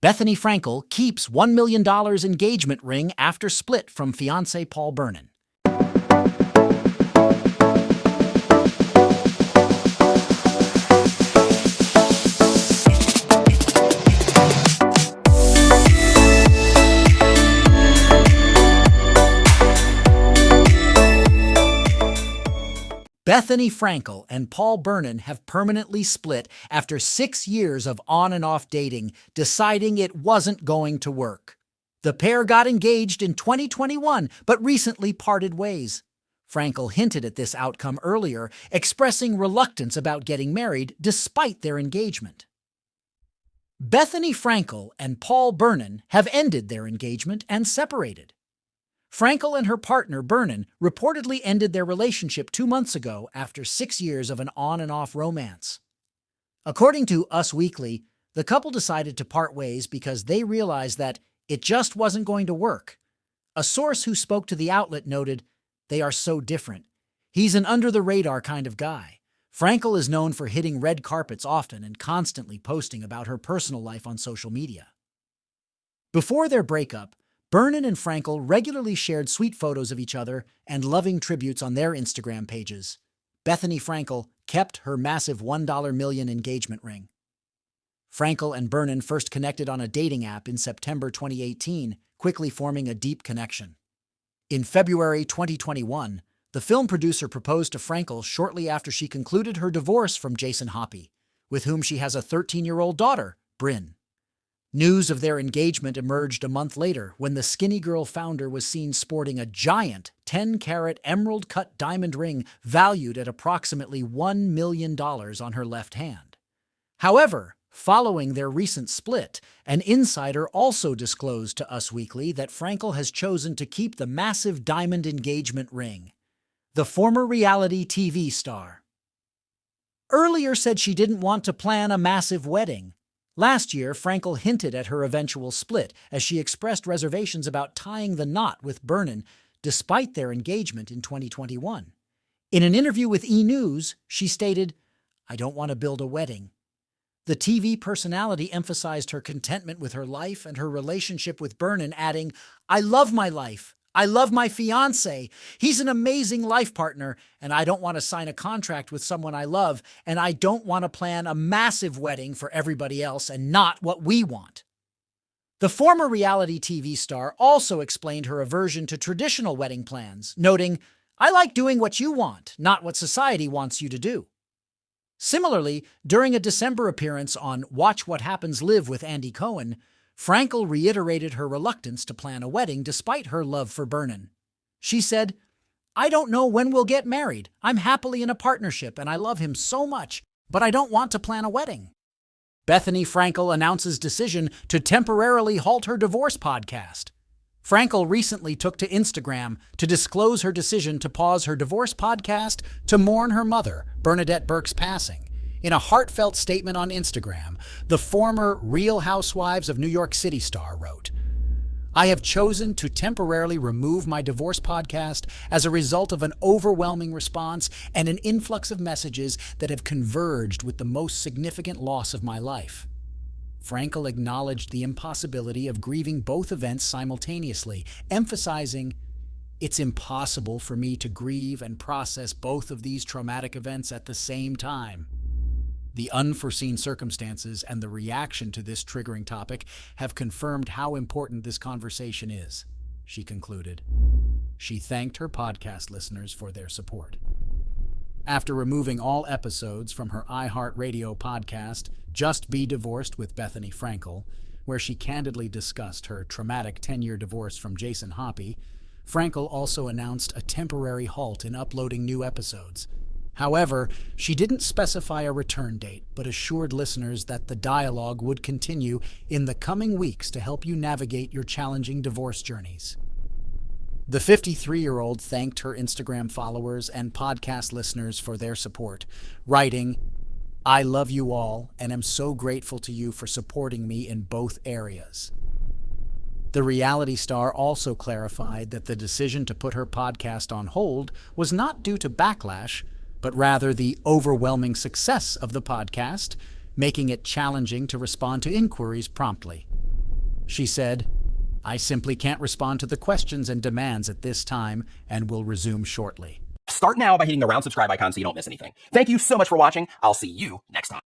Bethenny Frankel keeps $1 million engagement ring after split from fiancé Paul Bernon. Bethenny Frankel and Paul Bernon have permanently split after 6 years of on-and-off dating, deciding it wasn't going to work. The pair got engaged in 2021, but recently parted ways. Frankel hinted at this outcome earlier, expressing reluctance about getting married despite their engagement. Bethenny Frankel and Paul Bernon have ended their engagement and separated. Frankel and her partner, Bernon, reportedly ended their relationship 2 months ago after 6 years of an on-and-off romance. According to UsWeekly, the couple decided to part ways because they realized that it just wasn't going to work. A source who spoke to the outlet noted, "They are so different. He's an under-the-radar kind of guy. Frankel is known for hitting red carpets often and constantly posting about her personal life on social media." Before their breakup, Bernon and Frankel regularly shared sweet photos of each other and loving tributes on their Instagram pages. Bethenny Frankel kept her massive $1 million engagement ring. Frankel and Bernon first connected on a dating app in September 2018, quickly forming a deep connection. In February 2021, the film producer proposed to Frankel shortly after she concluded her divorce from Jason Hoppy, with whom she has a 13-year-old daughter, Bryn. News of their engagement emerged a month later when the Skinny Girl founder was seen sporting a giant 10-carat emerald-cut diamond ring valued at approximately $1 million on her left hand. However, following their recent split, an insider also disclosed to UsWeekly that Frankel has chosen to keep the massive diamond engagement ring. The former reality TV star earlier said she didn't want to plan a massive wedding. Last year, Frankel hinted at her eventual split as she expressed reservations about tying the knot with Bernon despite their engagement in 2021. In an interview with E! News, she stated, "I don't want to build a wedding." The TV personality emphasized her contentment with her life and her relationship with Bernon, adding, "I love my life. I love my fiancé. He's an amazing life partner, and I don't want to sign a contract with someone I love, and I don't want to plan a massive wedding for everybody else and not what we want." The former reality TV star also explained her aversion to traditional wedding plans, noting, "I like doing what you want, not what society wants you to do." Similarly, during a December appearance on Watch What Happens Live with Andy Cohen, Frankel reiterated her reluctance to plan a wedding despite her love for Bernon. She said, "I don't know when we'll get married. I'm happily in a partnership and I love him so much, but I don't want to plan a wedding." Bethenny Frankel announces decision to temporarily halt her divorce podcast. Frankel recently took to Instagram to disclose her decision to pause her divorce podcast to mourn her mother, Bernadette Burke's passing. In a heartfelt statement on Instagram, the former Real Housewives of New York City star wrote, "I have chosen to temporarily remove my divorce podcast as a result of an overwhelming response and an influx of messages that have converged with the most significant loss of my life." Frankel acknowledged the impossibility of grieving both events simultaneously, emphasizing, "It's impossible for me to grieve and process both of these traumatic events at the same time." The unforeseen circumstances and the reaction to this triggering topic have confirmed how important this conversation is, she concluded. She thanked her podcast listeners for their support. After removing all episodes from her iHeartRadio podcast, Just Be Divorced with Bethenny Frankel, where she candidly discussed her traumatic 10-year divorce from Jason Hoppy, Frankel also announced a temporary halt in uploading new episodes. However, she didn't specify a return date, but assured listeners that the dialogue would continue in the coming weeks to help you navigate your challenging divorce journeys. The 53-year-old thanked her Instagram followers and podcast listeners for their support, writing, "I love you all and am so grateful to you for supporting me in both areas." The reality star also clarified that the decision to put her podcast on hold was not due to backlash, but rather the overwhelming success of the podcast, making it challenging to respond to inquiries promptly. She said, "I simply can't respond to the questions and demands at this time and will resume shortly." Start now by hitting the round subscribe icon so you don't miss anything. Thank you so much for watching. I'll see you next time.